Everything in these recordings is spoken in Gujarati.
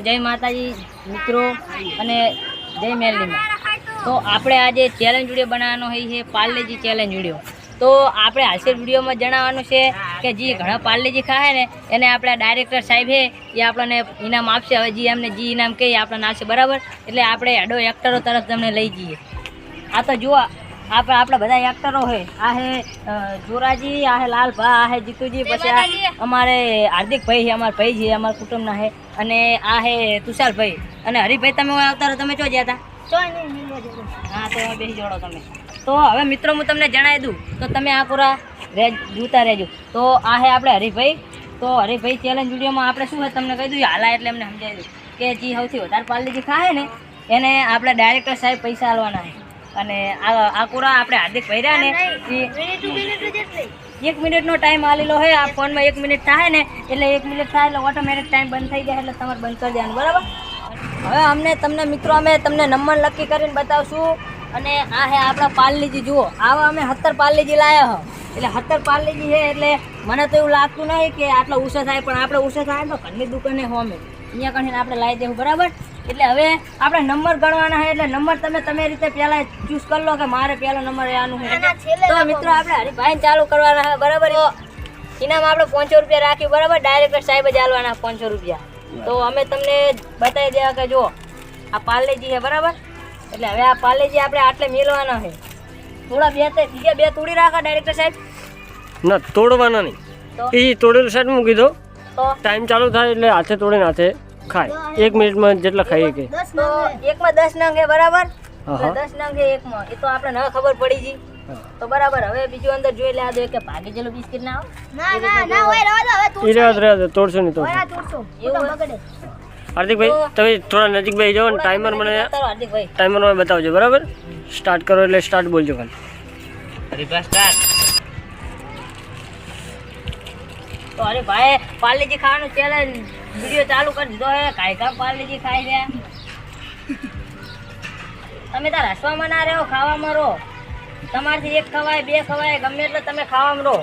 જય માતાજી મિત્રો અને જય મેરલીમાં। તો આપણે આજે ચેલેન્જ વિડીયો બનાવવાનો છે પાર્લેજી ચેલેન્જ વિડીયો। તો આપણે હાસ્ય વિડીયોમાં જણાવવાનું છે કે જે ઘણા પાર્લેજી ખાય ને એને આપણા ડાયરેક્ટર સાહેબ છે એ આપણને ઇનામ આપશે। હવે જે એમને જે ઇનામ કહે આપણને આપશે બરાબર। એટલે આપણે એડો એક્ટરો તરફ તમને લઈ જઈએ। આ તો જુઓ આપણા બધા એક્ટરો છે। આ હે જોરાજી, આ હે લાલભા, આ હે જીતુજી, પછી અમારે હાર્દિકભાઈ છે, અમારા ભાઈ છે, અમારા કુટુંબના છે, અને આ હે તુષારભાઈ અને હરિભાઈ। તમે આવતા રહો, તમે ચો ગયા હતા? હા, તો બેસી જોડો તમે। તો હવે મિત્રો હું તમને જણાવી દઉં તો તમે આ પૂરા જોતા રહેજો। તો આ હે આપણે હરિભાઈ। તો હરિભાઈ ચેલેન્જ વિડીયોમાં આપણે શું છે તમને કહી દઉં, હાલા એટલે એમને સમજાવી દઉં કે જે સૌથી વધારે પાર્લેજી ખાય ને એને આપણે ડાયરેક્ટર સાહેબ પૈસા આલવાના છે। અને આ પૂરા આપણે હાર્દિક ભર્યા ને 1 મિનિટનો ટાઈમ આલેલો છે। આ ફોનમાં 1 મિનિટ થાય ને એટલે 1 મિનિટ થાય એટલે ઓટોમેટિક ટાઈમ બંધ થઈ જાય, એટલે તમારે બંધ કરી દેવાનું બરાબર। હવે અમે તમને મિત્રો તમને નંબર નક્કી કરીને બતાવશું। અને આ હે આપણા પાર્લેજી જુઓ, આવા અમે 17 પાર્લેજી લાયા હો, એટલે 17 પાર્લેજી છે। એટલે મને તો એવું લાગતું નહીં કે આટલો ઓછો થાય, પણ આપણે ઓછો થાય તો ઘરની દુકાને હોમે અહીંયા કહીને આપણે લાવી દેવું બરાબર। એટલે હવે આપણે નંબર ગણવાના છે, એટલે નંબર તમે રીતે પહેલાં ચૂઝ કરી લો કે મારે પહેલો નંબર આનું છે। તો મિત્રો આપણે હરિભાઈને ચાલુ કરવાના છે બરાબર। ઇનામ આપણે 500 રૂપિયા રાખ્યું બરાબર, ડાયરેક્ટર સાહેબ જ આલવાના 500 રૂપિયા। તો અમે તમને બતાવી દેવા કે જો આ પાર્લેજી છે બરાબર। એટલે હવે આ પાર્લેજી આપણે આટલે મેળવાના છે। થોડા બીજા બે તોડી રાખા ડાયરેક્ટર સાહેબ? ના, તોડવાના નહીં, એ તોડેલું સાઈડ મૂકી દો। તો ટાઈમ ચાલુ થાય એટલે હાથે તોડીને હાથે ખાય, 1 મિનિટમાં જેટલા ખાઈએ કે। તો એકમાં 10 નંગ છે બરાબર, 10 નંગ છે એકમાં, એ તો આપણે ન ખબર પડી જી તો બરાબર। હવે બીજું અંદર જોઈ લે દો કે ભાગી જેલો બિસ્કિટ ના આવે ના હોય રહેવા દે, તોડશો નહીં તોડશો એવું બગડે। હાર્દિકભાઈ તમે થોડા નજીક બેસી જાઓ ને ટાઈમર મને બતાવજો બરાબર। સ્ટાર્ટ કરો એટલે સ્ટાર્ટ બોલજો ખાલી। તો અરે ભાઈ પાર્લેજી ખાવાનું ચેલેન્જ વિડીયો ચાલુ કરી દીધો હે। કાયકા પાર્લેજી ખાઈ રહ્યા, તમે તાર હસવામાં ના રહો, ખાવામાં રહો। તમારથી 1 ખવાય 2 ખવાય ગમે એટલે તમે ખાવામાં રહો।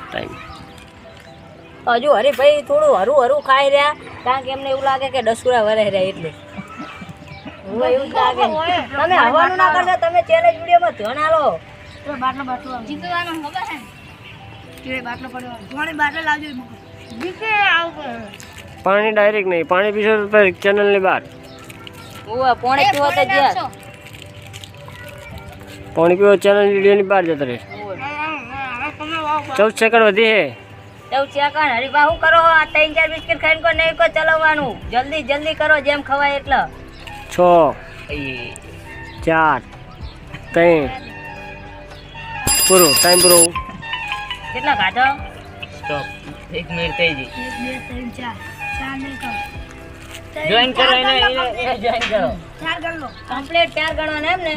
ટાઈમ હજુ હરીભાઈ થોડું હરું ખાઈ રહ્યા, કારણ કે એમને એવું લાગે કે ડસુરા વરે રહ્યા, એટલે એવું જ લાગે। તમે હવાનું ના કરશો, તમે ચેલેન્જ વિડીયોમાં ધ્યાન આલો। બાટલો જીતવાનો ખબર છે કે બાટલો પડ્યો, પાણી બાટલો લાવજો, જીતે આવ પાણી ડાયરેક્ટ નહીં, પાણી પીશો તો ચેનલની બહાર પાણી પીવો તો જ્યાં પાણી પીવો ચેનલ વિડીયોની બહાર જતા રહેશે। 14 સેકન્ડ વધી છે। 14 સેકન્ડ હરીભા શું કરો? આ 3-4 બિસ્કિટ ખાઈને કોઈ નહીં કોઈ ચલાવવાનું, જલ્દી કરો જેમ ખવાય એટલે। 6 4 3 પૂરો ટાઈમ પૂરો। કેટલા ખાધો? સ્ટોપ, 1 મિનિટ થઈ ગઈ। 1 2 3 4 નહીં કરો, જોઈન કરો એને જોઈન કરો। 4 ગણ લો, કમ્પ્લીટ 4 ગણવાના એમ ને?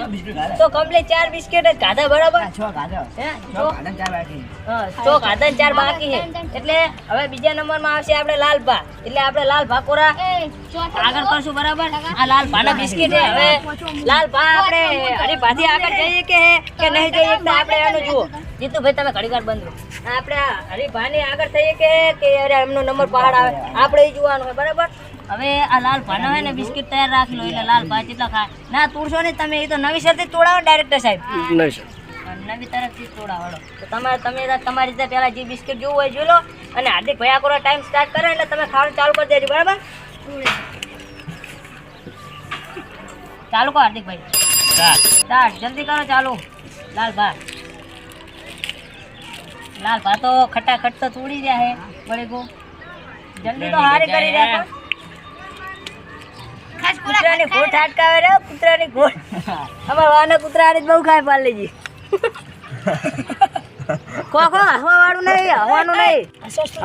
તો કમ્પ્લીટ 4 બિસ્કિટ જ ખાધા બરાબર? 6 ખાધા હે 6 ખાધા 4 બાકી। હા, 6 ખાધા 4 બાકી છે। એટલે હવે બીજા નંબરમાં આવશે આપણે લાલભા। એટલે આપણે લાલભા કોરા આગળ કરશું બરાબર। આ લાલભાના બિસ્કિટ છે। હવે લાલભા આપણે હરીભાથી આગળ જઈએ કે નહીં જઈએ તો આપણે એનું જુઓ। જીતુભાઈ તમે ઘડીવાર બંધ રહો, આપણે હરીભાની આગળ થઈએ કે એમનો નંબર પહાડ આવે આપણે એ જોવાનું હોય બરાબર। હવે આ લાલભાના હોય ને બિસ્કિટ તૈયાર રાખી લો, એટલે લાલભા કેટલા ખાય ના તોડશો નહીં તમે, એ તો નવી શરતી તોડાવો ડાયરેક્ટર સાહેબ, નહીં સર નવી તરફથી તોડાવડો। તો તમે તમારી રીતે પહેલા જે બિસ્કિટ જોવું હોય જોઈ લો, અને હાર્દિક ભાઈ આખો ટાઈમ સ્ટાર્ટ કરે એટલે તમે ખાવાનું ચાલુ કરી દેજો બરાબર। ચાલુ કરો હાર્દિકભાઈ, સ્ટાર્ટ જલ્દી કરો ચાલુ। લાલભા તો ખટાખટ તો તોડી રહ્યા હે બળે ગો, જલ્દી તો હારી કરી રહ્યા। કૂતરાની ઘોટ ઠાટકાવે રે, કૂતરાની ઘોટ અમારા વાના કૂતરાની જ બહુ ખાય પાર્લેજી। હસવા વાળું નહીં, હવાનું નહીં,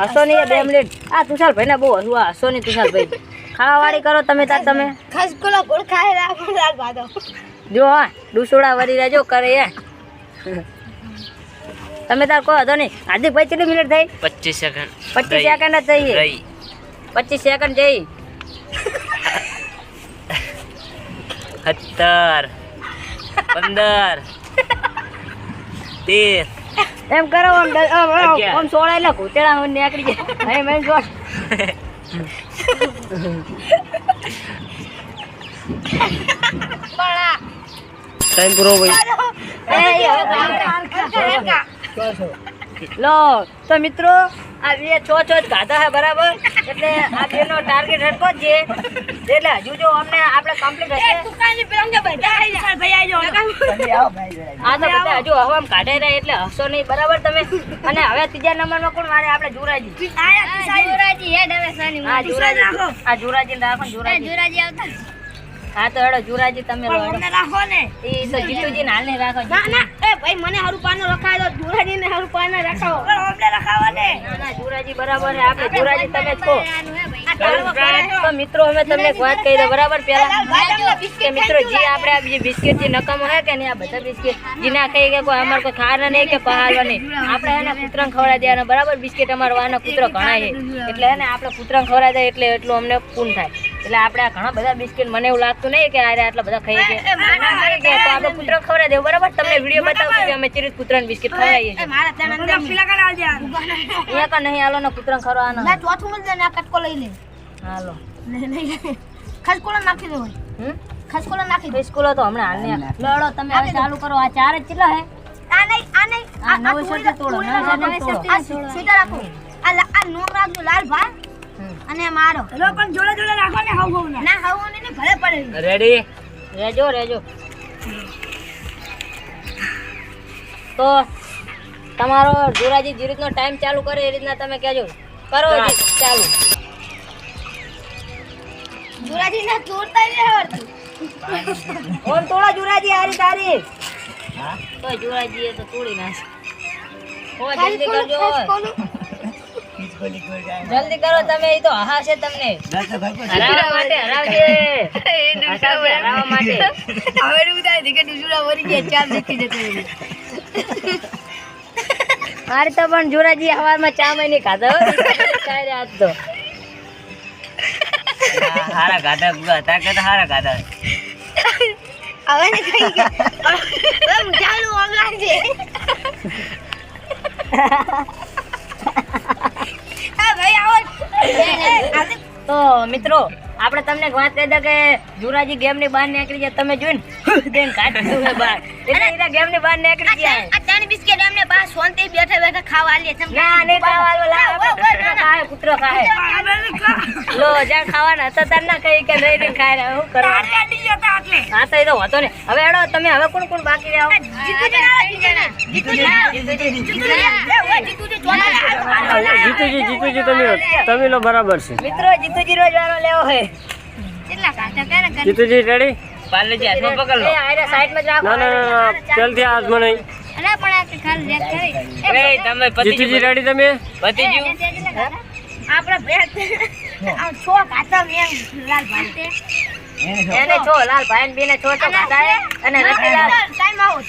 હસો નહીં 2 મિનિટ। આ તુષારભાઈ ને બહુ હસવા, હસો નહીં તુષારભાઈ, ખાવા વાળી કરો તમે તાર તમે જો હા ડુસોડા વરી રહેજો કરે એ તમે તાર કહો હતો નહીં। હાર્દિકભાઈ કેટલી મિનિટ થઈ? 25 સેકન્ડ 25 સેકન્ડ જ થઈ, 25 સેકન્ડ જઈ 17 15 13 એમ કરો આમ 16 એટલે ઘૂંટેડા નીકળી જાય। ટાઈમ પૂરો ભાઈ. લો તો મિત્રો આ બે છ જ ગાધા છે બરાબર, એટલે આ બેનો ટાર્ગેટ હટકો જ છે, એટલે હજુ જો અમને આપણે કમ્પ્લીટ હશે આ તો બધા હજુ હવામાં કાઢાઈ રહ્યા, એટલે હસો નહીં બરાબર તમે. અને હવે ત્રીજા નંબરમાં કોણ મારે? આપણે જુરાજી. હા જુરાજી રાખો. જુરાજી હા તો હેડો જુરાજી તમે લો હેડો. એ તો જીતુજી હાલ નહીં રાખો. ના જુરાજી બરાબર છે, આપણે જુરાજી તમે જ કહો. તો મિત્રો અમે તમને એક વાત કહી દો બરાબર, પેલા કે મિત્રો જે આપણે આ જે બિસ્કિટ જે નકામો હે કે નહીં, આ બધા બિસ્કિટ જે ના ખાઈ કે કોઈ અમારે કોઈ ખાવાના નહીં કે પહાડવા નહીં, આપણે એના કૂતરાને ખવડાવી દેવાના બરાબર. બિસ્કિટ અમારા વાના કૂતરો ઘણા છે, એટલે એને આપણે કૂતરાને ખવડાવી દે એટલે એટલું અમને પૂન થાય. એટલે આપણે આ ઘણા બધા બિસ્કિટ મને એવું લાગતું નહીં કે આરે આટલા બધા ખાઈ ગયા, તો આપણે કૂતરો ખવડાવી દેવું બરાબર. તમને વિડીયો બતાવશું કે અમે ચીરી કૂતરાને બિસ્કિટ ખવડાવીએ છીએ. અહીંયા કા નહીં હાલો ને કૂતરાને ખવડાવવાનો હાલો. ખસકોલો તો હમણાં હાલ નહીં. લડો તમે હવે ચાલુ કરો. આ ચાર જ કેટલા હે? આ નવેસરથી તોડો. અને મારો પણ જોડે જોડે રાખો ને હાવ ના હાવ ને ભલે પડે. રેડી રેજો. તો તમારો જુરાજી જે રીતનો ટાઈમ ચાલુ કરે એ રીતના તમે કહેજો. કરો ચાલુ. જોરાજી ના તોડતા નહીં આવડતું. ઓમ તોડો જુરાજી હારી તારી. તો જુરાજી એ તો તોડી નાખે. ઓ જલ્દી કરજો. જલ્દી કરો તમે, એ તો હરાશે તમને. હરાવવા માટે હરાવજે. હરાવવા માટે. હવે ઉતારી દે કે ડુજુરા વરી ગયા ચાર દેખી જતો. મારે તો પણ જુરાજી હવારમાં ચા મહિને ખાધા હો. ચાર આજ તો હારા ગાધા હતા કે હારા ગાધા. હવે ને થઈ ગયા. હવે ચાલુ ઓમ લાગજે. ભાઈ આવો. તો મિત્રો આપણે તમને એક વાત કહી દે કે જુરાજી ગેમ ની બહાર નીકળી જાય. તમે જોઈને દેન કાઢી દીધું હે બહાર, એટલે એના ગેમ ની બહાર નીકળી ગયા. આ ત્રણ બિસ્કિટ એમને બા શાંતિ બેઠા બેઠા ખાવા આલીએ. ના નહીં ખાવા ખાય કૂતરો ખાય. લો જ્યાં ખાવાના હતા તાર ના કહી કે નહીં નહીં ખાય. શું કરવા? હા તો એ તો હોતો ને. હવે હેડો તમે. હવે કોણ કોણ બાકી રહ્યો? જીતુજી તમે લો બરાબર છે. મિત્રો જીતુજી રોજ વાળો લેવો હે. જીતુજી રેડી? પાર્લેજી હાથમાં પકડ લો. એ આયરા સાઈડમાં જ રાખો. ના જલ્દી હાથમાં નહીં. એ તમે પતિ જીતુજી રેડી તમે? પતિ ગયું. આપણા ભેટ છો કાતા મેં લાલ ભાઈ એને છો લાલ ભાઈ ને બેને છો ખાતા હે. અને રતિલાલ ટાઈમ આઉટ.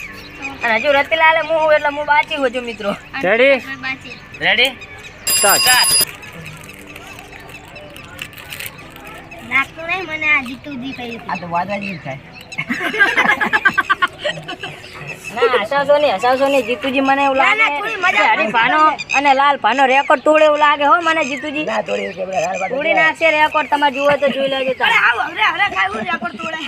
અને હજુ રતિલાલે હું એટલે હું બાચી હું છું મિત્રો. રેડી? Ready start. લાગતું નહીં મને આ જીતુજી કહી. આ તો વાદળી થાય. ના હસાવશો નહીં જીતુજી. મને એવું લાગે ના, થોડી મજા કે હરીફાનો અને લાલ ભાનો રેકોર્ડ તોડે એવું લાગે હો મને જીતુજી. તોડી નાખશે રેકોર્ડ. તમારે જુઓ તો જોઈ લેજો. અરે આવ હવે ખાવું રેકોર્ડ તોડે.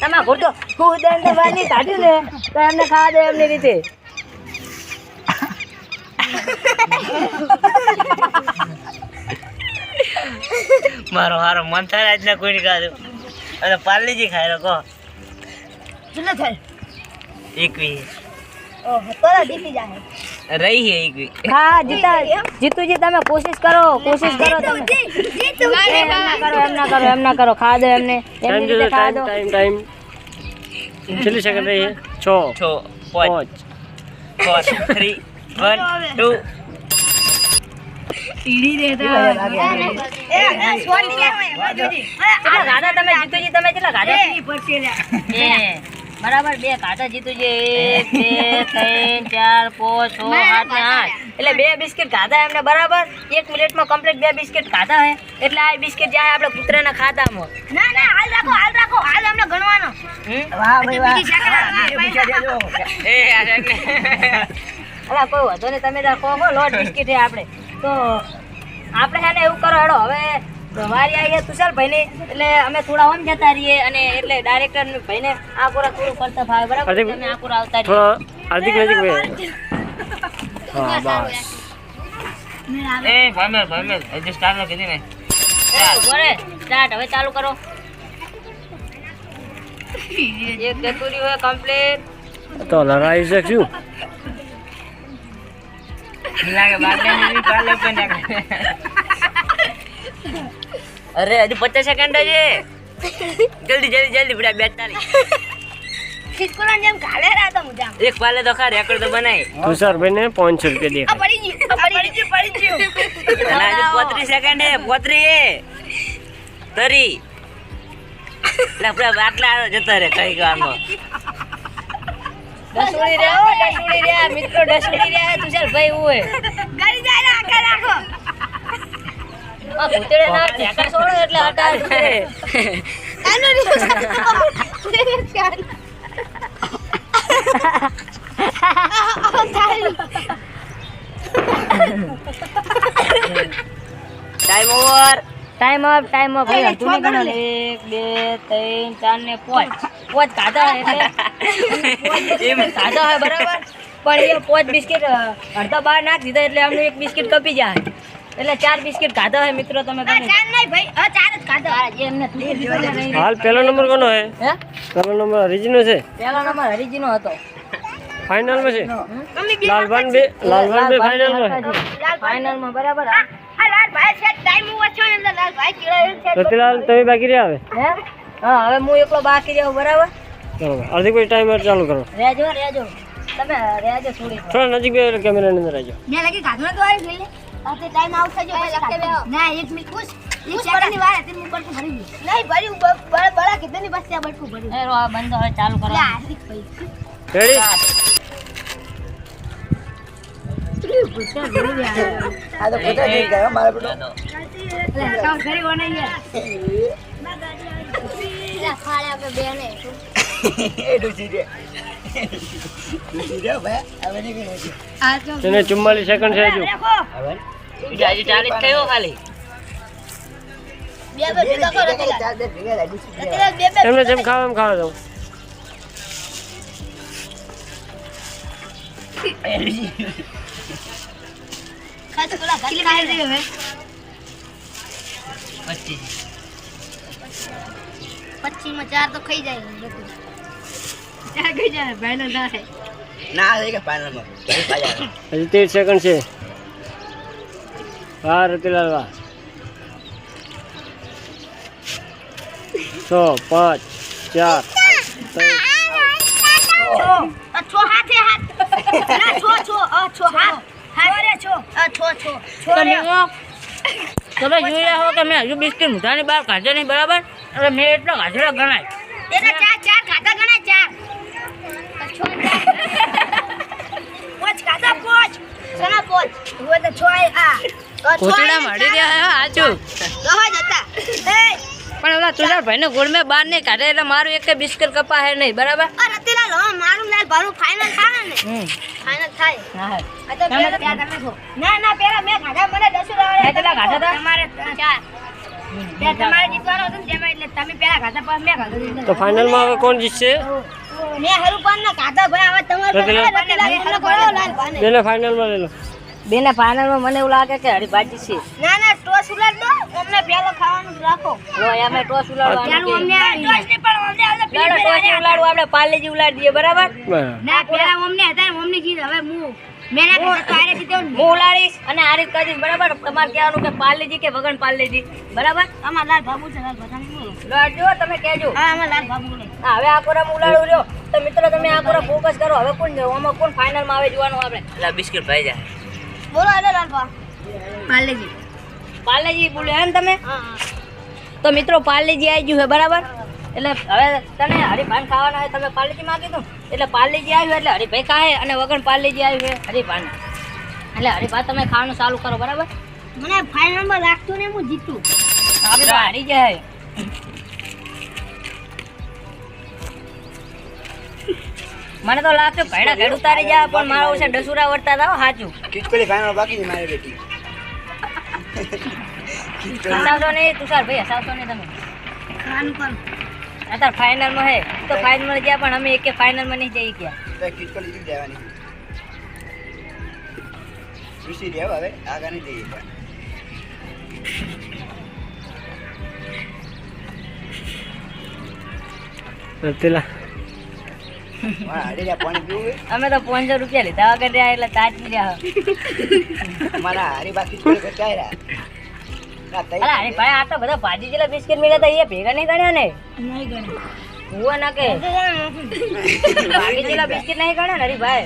તમે ઘૂરતો હું દંડ બાજી કાઢ્યું ને તો એમને ખાવા દે એમની રીતે. મારો હારો મન થાય આજના કોઈ ખાધું. અને પાર્લેજી ખાય કહો. કેટલો થાય? 21 ઓહો તો જીતી જાય. રહી છે 21. હા જીતુજી તમે કોશિશ કરો તમે. એમ ના કરો ખાવા દો એમને ટાઈમ એમની રીતે ખાવા દો. ટાઈમ કેટલી સેકન્ડ રહી છે? 6 5 4 3 1 2. કેટલા ખાધા તમે જીતુજી? તમે કેટલા ખાધા? બરાબર 2 ખાધા જીતુજી. 1 2 3 4 5 6 7 ને 8 એટલે 2 બિસ્કિટ ખાધા એમને બરાબર. 1 મિનિટમાં કમ્પ્લીટ 2 બિસ્કિટ ખાધા હે. એટલે આ બિસ્કિટ જાય આપણે કૂતરાના ખાતામાં. ના હાલ રાખો હાલ અમને ગણવાનો. વાહ ભાઈ વાહ. એ આ અલા કોઈ વાંધો નહીં. તમે તાર ખો લોટ બિસ્કિટ હે આપણે તો આપણે છે ને એવું કરો હેડો હવે વારી આવીએ તુષારભાઈ ની એટલે અમે થોડા ઓમ જતા રહીએ અને એટલે ડાયરેક્ટર ભાઈ ને આ કોરા થોડું કરતા ફાવે બરાબર તમે આ કોરા આવતા રહીએ થોડા હાર્દિક નજીક બે હા બસ એ ભાઈ હજી સ્ટાર્ટ કીધી ને બોલે સ્ટાર્ટ હવે ચાલુ કરો એક ગતુરી હોય કમ્પ્લીટ તો લડાઈ છે શું લાગે બાગડાની પાલે પણ નાખે અરે હજી 50 સેકન્ડ છે જલ્દી બડા 42 ખિસકોલાની જેમ કાલે રાતો મુજા એક પાલે તો ખા રેકોર્ડ તો બનાય તુષારભાઈ ને 500 રૂપિયા આ દે પડી ગયું અને હજી 35 સેકન્ડ હે 35 તરી લા બડા આટલા જતા રે કઈ ગામમાં ડસુડી રે મિત્રો ડસુડી રે તુષારભાઈ હોય ગરી જાય આખા રાખો આ ભૂતેડે ના ઠેકા છોડો એટલે હટાય આનો ટાઈમ ઓવર ટાઈમ અપ ભાઈ તું ગણો 1 2 3 4 ને 5 કાઢા એટલે એમ કાઢા હોય બરાબર પણ એ 5 બિસ્કિટ અડધા બહાર નાખ દીધા એટલે આમનું એક બિસ્કિટ કપી જાય એટલે 4 બિસ્કિટ ખાધા હોય મિત્રો તમે ચાર નહીં ભાઈ ચાર જ ખાધો જે એમને હાલ પહેલો નંબર કોનો હે હે પહેલો નંબર હરીજીનો છે પહેલો નંબર હરીજીનો હતો ફાઇનલ માં છે મમ્મી બે લાલભાન બે ફાઇનલ માં છે ફાઇનલમાં બરાબર આ લાલ ભાઈ છે ટાઈમ ઓવર છે ને લાલ ભાઈ ચીડાય છે રતિલાલ તમે બાકી રહ્યા હવે હે હા હવે હું એકલો બાકી રહ્યો બરાબર બરાબર હાર્દિકભાઈ ટાઈમર ચાલુ કરો રેજો તમે રેજો છોડી થોડા નજીક બે કેમેરાની અંદર આવજો મેં લગી ગાધો તો આવી ગઈ આતે ટાઈમ આઉટ થઈ ગયો પછી લખે ના એક મિનિટ ખુશ એક સેકન્ડની વાર હતી હું બટકું ભરી ગઈ નહીં ભરી બડા કીધું ની બસ ત્યાં બટકું ભરી એ રો આ બંધ હવે ચાલુ કરો લે હાર્દિક ભાઈ રેડી આ તો પોતા જઈ ગયા મારા બેટો કામ કરી કોને યાર લા ખાડે આપણે બેને એ ડુસી રે ભાઈ હવે નહીં ગયો આ તો તેને 44 સેકન્ડ છે હજુ રાખો હવે હજી 40 થયો ખાલી બે બે ભેગા કરો રતિલાલ રતિલાલ બે બે એમને જેમ ખાવા એમ ખાવા દઉં ખાસ પેલા કેટલી ખાઈ રહી હવે 25 માં ચાર તો ખાઈ જાય ચાર ખાઈ જાય ભાઈનો ના થાય ના થઈ કે ફાઇનલમાં હજી 13 સેકન્ડ છે વાહ રતિલાલ વાહ 6 5 4 છો હાથે હાથ ના છો હાથ હારે છો છો તમે જોઈ રહ્યા હો કે મેં હજુ બિસ્કિટ મુઠાની બહાર કાઢ્યો નહીં બરાબર એટલે મેં એટલો કાઢેલો ગણાય એટલે ચાર ખાતા ગણા ચાર પોચ ખાતા પોચ સના પોચ હું તો છો આ કોટડા મળી રહ્યા હે આચું કહો જતા એ પણ ઓલા તુષારભાઈ ને ગોળ મેં બહાર નહીં કાઢે એટલે મારું એક બિસ્કિટ કપા હે નહીં બરાબર રતિલાલ હો મારું લાલ ભારું ફાઇનલ થાય ને ફાઇનલ થાય હા આ તો પેલા ત્યાં તમે છો ના પેલા મેં ખાધા મને 10 રાવડે કેટલા ખાધા હતા? તમારે 4 બે તમારે જીતવાનો હતો ને જેમાં એટલે તમે પેલા ખાધા પછી મેં ખાધું તો ફાઇનલમાં હવે કોણ જીતશે મેં હરુપાન ના ખાધા ભાઈ હવે તમારે રતિલાલ એમને કરો લાલ ભાને બેને ફાઇનલમાં લઈ લો બેને ફાઇનલમાં મને એવું લાગે કે હરીભાજી છે ના ટોસ ઉલાડ દો અમને પેલો ખાવાનું રાખો લો અમે ટોસ ઉલાડવાનું પેલું અમને ટોસ ને પણ અમને લાડો ટોસ ઉલાડવું આપણે પાર્લેજી ઉલાડી દઈએ બરાબર બરાબર ના પેલા અમને હતા અમને કીધું હવે હું મેં ના ખાધા તો આરે કીધું હું ઉલાડીશ અને આ રીત કરીશ બરાબર તમારે કહેવાનું કે પાર્લેજી કે વગર પાર્લેજી બરાબર અમાર લાલ બાબુ છે લાલ બધા બોલો લાડજો તમે કહેજો હા અમાર લાલ બાબુ બોલે હા, હવે આ કોરામાં ઉલાડું રહ્યો તો મિત્રો તમે આ કોરા ફોકસ કરો હવે કોણ આમાં કોણ ફાઇનલમાં આવે જોવાનું આપણે એટલે બિસ્કિટ ભાઈ જાય બોલો એટલે લાલ બા પાલેજી પાર્લેજી બોલ્યો એમ તમે હા તો મિત્રો પાર્લેજી આવી ગયું છે બરાબર એટલે હવે તને હરીભાન ખાવાના હોય તમે પાર્લેજી માંગી દો એટલે પાર્લેજી આવ્યું એટલે હરીભાઈ ખાય અને વગર પાર્લેજી આવ્યું છે હરીભાન એટલે હરીભા તમે ખાવાનું ચાલુ કરો બરાબર મને ફાઇનલમાં લાગતું ને હું જીતું આપણે તો હારી જાય મને તો લાગતું ભેડા ઘેડ ઉતારી જાય પણ મારો છે ડસુરા વળતા હતા સાચું ખીચકોલી ફાઇનલ બાકી છે મારી બેટી હસાવશો નહીં તુષારભાઈ, હસાવશો નહીં તમે. અત્યારે ફાઇનલમાં હે તો ફાઇનલમાં ગયા પણ અમે એક ફાઇનલમાં નહીં જઈ ગયા. રતિલા અમે તો 500 રૂપિયા લીધા વગર રહ્યા એટલે તાજ રહ્યા. અલા અરે ભાઈ આ તો બધા ભાજી જેલા બિસ્કિટ મળ્યા હતા એ ભેગા નહીં ગણ્યા ને? હુઆ ના કે ભાજી જેલા બિસ્કિટ નહીં ગણ્યા ને હરીભાઈ?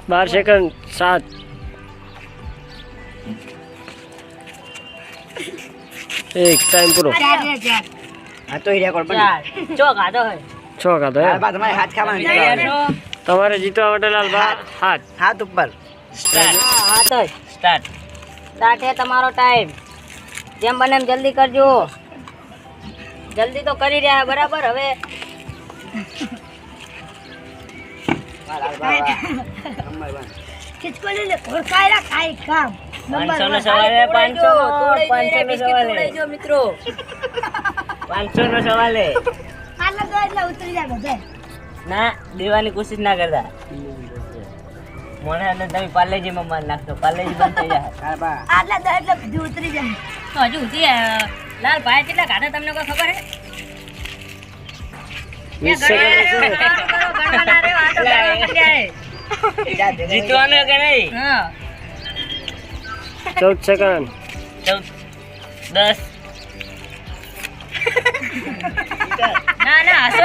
12 સેકન્ડ 7 એક ટાઈમ પૂરો. 4 ચોક આધો હોય. 6 કાઢો હે. તમારે જીતવા માટે લાલ હાથ ઉપર. હાથ જ સ્ટાર્ટ. સ્ટાર્ટ હે તમારો ટાઈમ. જેમ બને એમ જલ્દી કરજો. જલ્દી તો કરી રહ્યા બરાબર. હવે પાંચસો નો સવાલ હે. 500 નો સવાલ હે. મિત્રો 500 નો સવાલ હે. ના દેવાની કોશિશ ના કરતા. મને અને તમે પાર્લેજીમાં માર નાખશો. પાર્લેજી બંધ થઈ જાય. તો હજુ સુધી લાલ ભાઈ કેટલા ખાધા તમને કોઈ ખબર હે? 20 સેકન્ડ. ગણવાના રહ્યો, આ તો ગણવા માંડ્યા હે. જીતવાનું કે નહીં? હા 14 સેકન્ડ. 10. ના ના હસો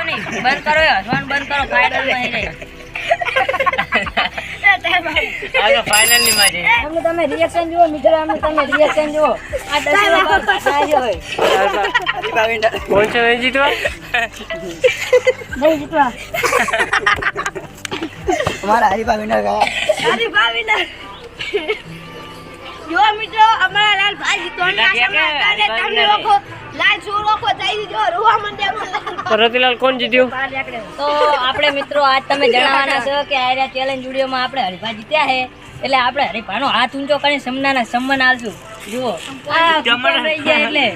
નહીં બંધ કરો. હસવાનું બંધ કરો. ફાઇનલ માં આવી જાય. આગળ ફાઇનલ ની માં જઈએ. અમને તમે રિએક્શન જુઓ મિત્રો. અમને તમે રિએક્શન જુઓ. આ 10 ભાગ ખાધા જ હોય. કોણ છે નહીં જીતવા? નહીં જીતવા. જો મિત્રો અમારા લાલ ભાઈ જીતવાના આશા રાખે તમને લોકો લાલ સુરોખો થઈ દીધો રોવા મંડ્યા. તો રતિલાલ કોણ જીત્યું? તો આપણે મિત્રો આજ તમે જણાવવાના છો કે આ ચેલેન્જ વિડીયોમાં આપણે હરીફા જીત્યા છે. એટલે આપણે હરીફાનો હાથ ઊંચો કરીને સન્માન આલશું. જુઓ આ કુકર રહી ગયા એટલે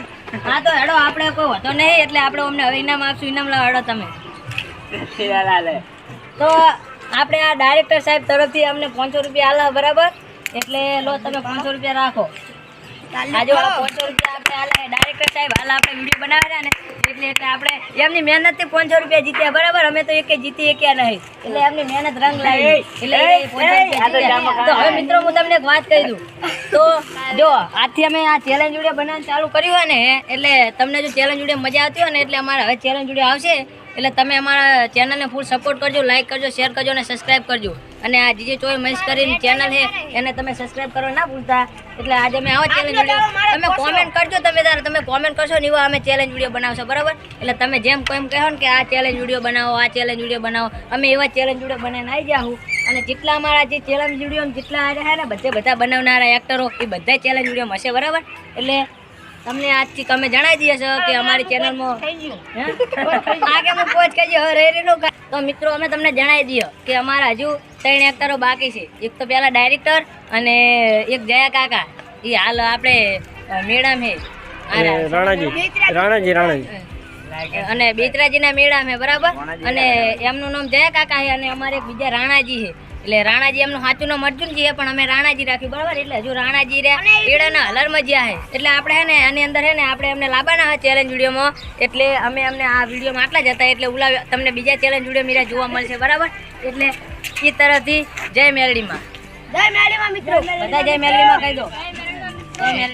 હા તો હેડો આપણે કોઈ વાંધો નહીં. એટલે આપણે અમને હવે ઇનામ આપશું. ઇનામ લાવો હેડો તમે. તો આપણે આ ડાયરેક્ટર સાહેબ તરફથી અમને 500 રૂપિયા આલા બરાબર. એટલે લો તમે 500 રૂપિયા રાખો. આ જો 500 રૂપિયા આપણે આલે ડાયરેક્ટર સાહેબ હાલ આપણે વિડીયો બનાવ્યા ને એટલે આપણે એમની મહેનતથી 500 રૂપિયા જીત્યા બરાબર. અમે તો એકે જીતી શક્યા નહીં. એટલે એમની મહેનત રંગ લાવી. એટલે એ 500 રૂપિયા જીત્યા. તો હવે મિત્રો હું તમને એક વાત કહી દઉં. તો જો આજથી અમે આ ચેલેન્જ વિડીયો બનાવવાનું ચાલુ કર્યું હોય ને એટલે તમને જો ચેલેન્જ વિડીયો મજા આવતી હોય ને એટલે અમારા હવે ચેલેન્જ વિડીયો આવશે. એટલે તમે અમારા ચેનલને ફૂલ સપોર્ટ કરજો. લાઈક કરજો, શેર કરજો અને સબસ્ક્રાઈબ કરજો. અને આ જીજે ચોય મહેશ કરીને ચેનલ છે એને તમે સબસ્ક્રાઈબ કરવા ના ભૂલતા. એટલે આજે અમે આવો ચેલેન્જ વિડીયો તમે કોમેન્ટ કરજો. તમે કોમેન્ટ કરશો ને એવા અમે ચેલેન્જ વિડીયો બનાવશો બરાબર. એટલે તમે જેમ એમ કહો ને કે આ ચેલેન્જ વિડીયો બનાવો, આ ચેલેન્જ વિડીયો બનાવો, અમે એવા ચેલેન્જ વિડીયો બનાવીને આવી જાઉં. અને જેટલા અમારા જે ચેલેન્જ વિડીયો જેટલા આજે છે ને બધા બનાવનારા એક્ટરો એ બધા ચેલેન્જ વિડીયો હશે બરાબર. એટલે તમને આજથી તમે જણાવી દઈએ છો કે અમારી ચેનલમાં આગે હું પોચ કહેજો હવે રહેલું. તો મિત્રો અમે તમને જણાવી દઈએ કે અમારા હજુ 3 એક્ટરો બાકી છે. એક તો પહેલા ડાયરેક્ટર અને એક જયા કાકા એ હાલ આપણે મેડમ હે રાણાજી અને બેચરાજીના મેડમ હે બરાબર. અને એમનું નામ જયા કાકા છે અને અમારે એક બીજા રાણાજી છે. એટલે રાણાજી એમનું સાચું નામ અર્જુનજી છે પણ અમે રાણાજી રાખ્યું બરાબર. એટલે હજુ રાણાજી રે એડાના હલરમાં જ્યાં છે. એટલે આપણે હે ને આની અંદર હે ને આપણે એમને લાવવાના હોય ચેલેન્જ વિડીયોમાં. એટલે અમે અમને આ વિડીયોમાં આટલા જ હતા. એટલે તમને બીજા ચેલેન્જ વિડીયો મીરા જોવા મળશે બરાબર. એટલે એ તરફથી જય મેલડીમાં. જય મેળીમાં મિત્રો. બધા જય મેલડીમાં કહી દો. જય મેલડી.